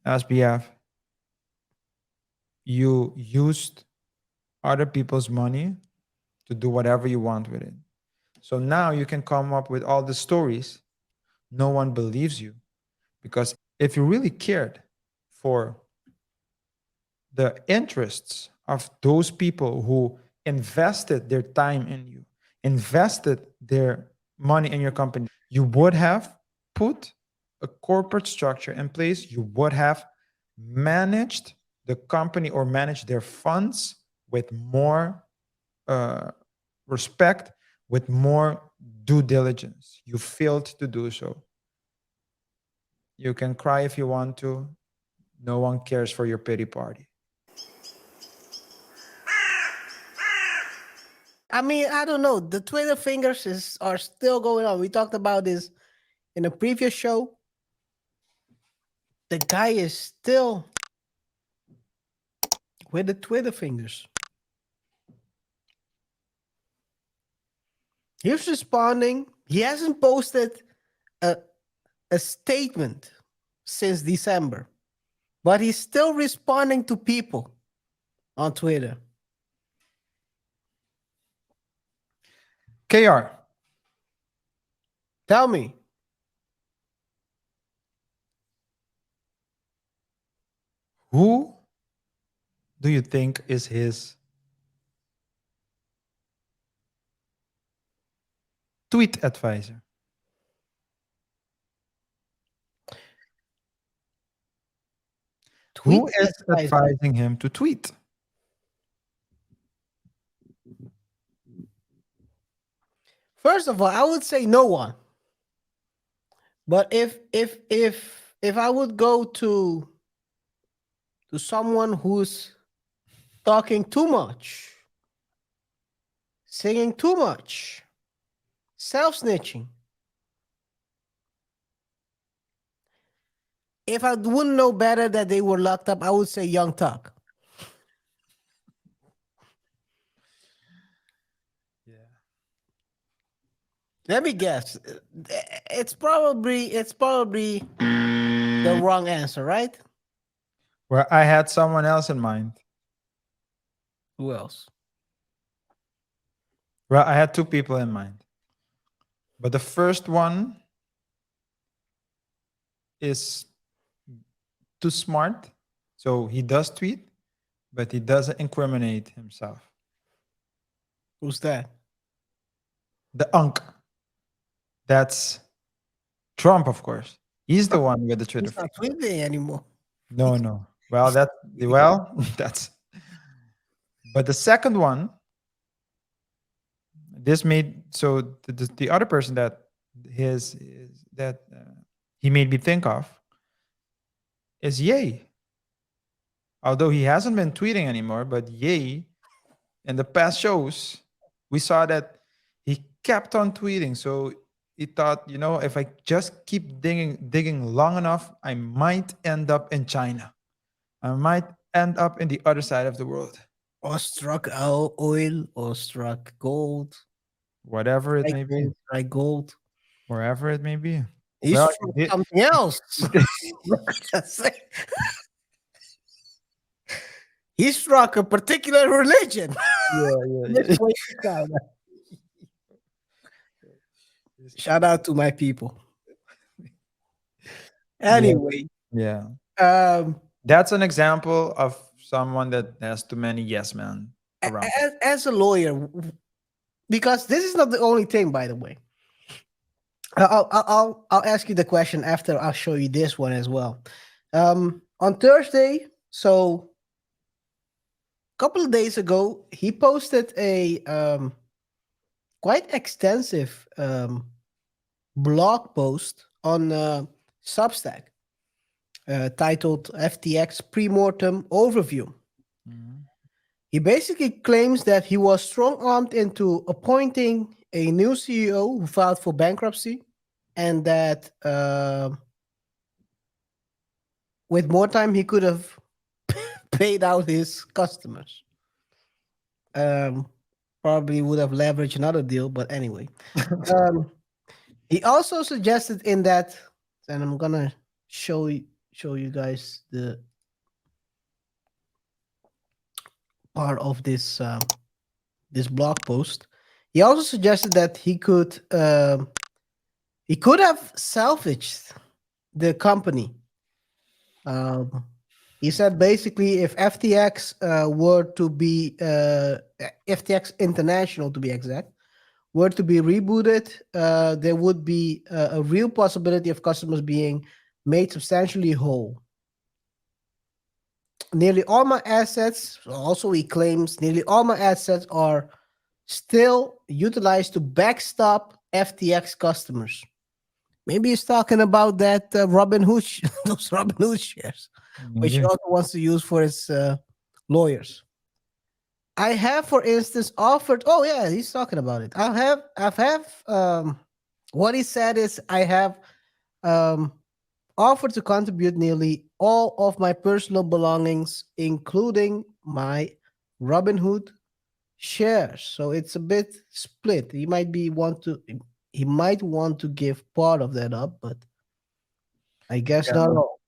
SBF, you used other people's money to do whatever you want with it. So now you can come up with all the stories. No one believes you because if you really cared for the interests of those people who invested their time in you, invested their money in your company, you would have put a corporate structure in place. You would have managed the company or managed their funds with more uh, respect, with more due diligence. You failed to do so. You can cry if you want to. No one cares for your pity party. I mean, I don't know. The Twitter fingers are still going on. We talked about this in a previous show. The guy is still with the Twitter fingers. He's responding. He hasn't posted a, a statement since December, but he's still responding to people on Twitter. KR, Tell me, who do you think is his tweet advisor? tweet Who is advisor. advising him to tweet? First of all, I would say no one. But if I would go to someone who's talking too much, singing too much, self-snitching, if I wouldn't know better that they were locked up, I would say Young Tuck. Yeah. Let me guess. It's probably the wrong answer, right? Well, I had someone else in mind. Who else? Well, I had two people in mind. But the first one is too smart. So he does tweet, but he doesn't incriminate himself. Who's that? The unk. That's Trump, of course. He's the one with the Twitter He's not finger. tweeting anymore. No, no. Well, that's but the second one, this made so the other person that his is that he made me think of is Ye. Although he hasn't been tweeting anymore, but Ye in the past shows, we saw that he kept on tweeting. So he thought, if I just keep digging long enough, I might end up in China. I might end up in the other side of the world. Or struck oil, or struck gold. Whatever it Strike may be. gold, strike gold. Wherever it may be. He Well, struck something else. He struck a particular religion. yeah. Shout out to my people. Anyway, Yeah. um, That's an example of someone that has too many yes men around. as a lawyer, because this is not the only thing, by the way. I'll ask you the question after I'll show you this one as well. On Thursday, so a couple of days ago, he posted a quite extensive blog post on Substack titled FTX Premortem Overview. Mhm. He basically claims that he was strong-armed into appointing a new CEO who filed for bankruptcy, and that with more time he could have paid out his customers. Probably would have leveraged another deal, but anyway. He also suggested in that, and I'm gonna show show you guys the part of this blog post. He also suggested that he could have salvaged the company. Um, he said basically, if FTX were to be FTX International, to be exact, were to be rebooted, there would be a real possibility of customers being made substantially whole. Nearly all my assets, also he claims, nearly all my assets are still utilized to backstop FTX customers. Maybe he's talking about that Robinhood, those Robinhood shares, which he Maybe. also wants to use for his lawyers. I have, for instance, offered. Oh yeah, he's talking about it. I've have. What he said is, I have um, offered to contribute nearly all of my personal belongings, including my Robinhood shares. So it's a bit split. He might want to give part of that up, but I guess Yeah. not all.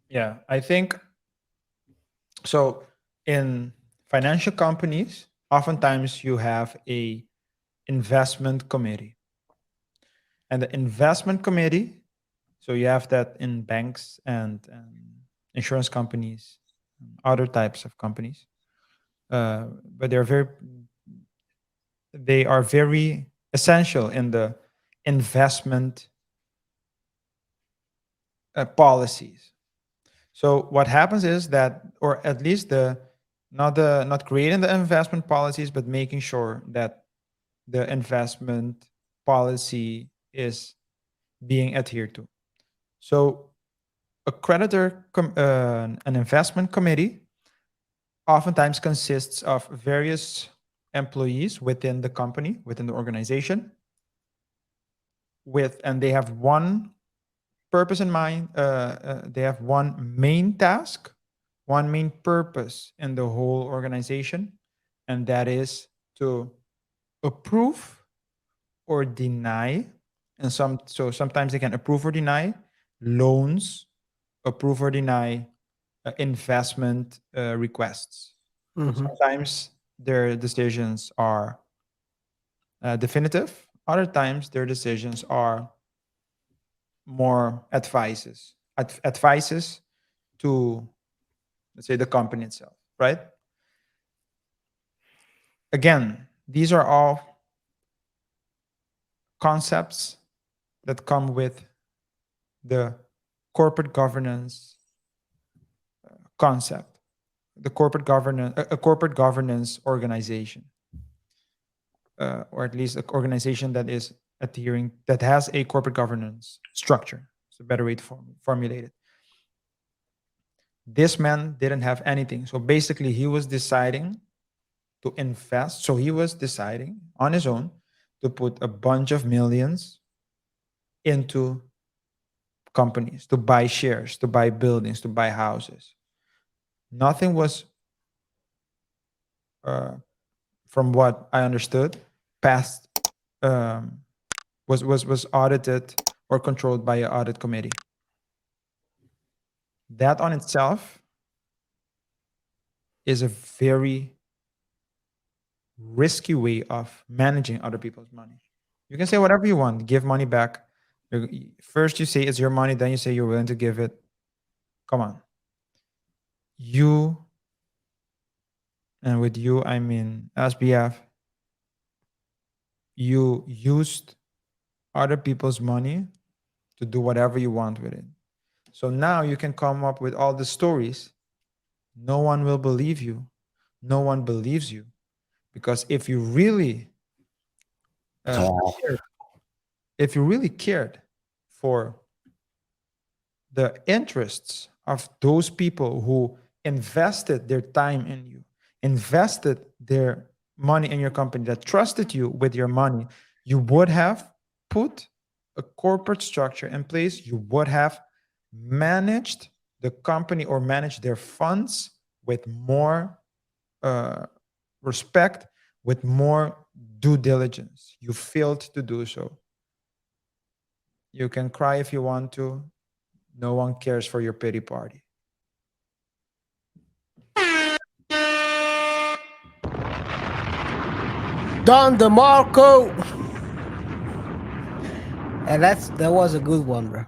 Yeah. I think so. In financial companies, oftentimes you have a investment committee, and the investment committee. So you have that in banks and insurance companies, and other types of companies. But they are very essential in the investment policies. So what happens is that, or at least not creating the investment policies, but making sure that the investment policy is being adhered to. So an investment committee oftentimes consists of various employees within the company, within the organization, and they have one purpose in mind. They have one main task, one main purpose in the whole organization, and that is to approve or deny. Sometimes they can approve or deny loans, approve or deny investment requests. So Hmm. sometimes their decisions are definitive. Other times their decisions are more advices to, let's say, the company itself, right? Again, these are all concepts that come with the corporate governance concept, the corporate governance, a corporate governance organization, or at least an organization that has a corporate governance structure. It's a better way to formulate it. This man didn't have anything, so basically he was deciding to invest. So he was deciding on his own to put a bunch of millions into companies, to buy shares, to buy buildings, to buy houses. Nothing was, uh, from what I understood, passed, um, was audited or controlled by an audit committee. That on itself is a very risky way of managing other people's money. You can say whatever you want, give money back. First, you say it's your money, then you say you're willing to give it. Come on. You, and with you, I mean SBF, you used other people's money to do whatever you want with it. So now you can come up with all the stories. No one will believe you. No one believes you. Because uh, cared, if you really cared for the interests of those people who invested their time in you, invested their money in your company, that trusted you with your money, you would have put a corporate structure in place. You would have managed the company or managed their funds with more uh, respect, with more due diligence. You failed to do so. You can cry if you want to, No one cares for your pity party. Don DeMarco. And that was a good one, bro.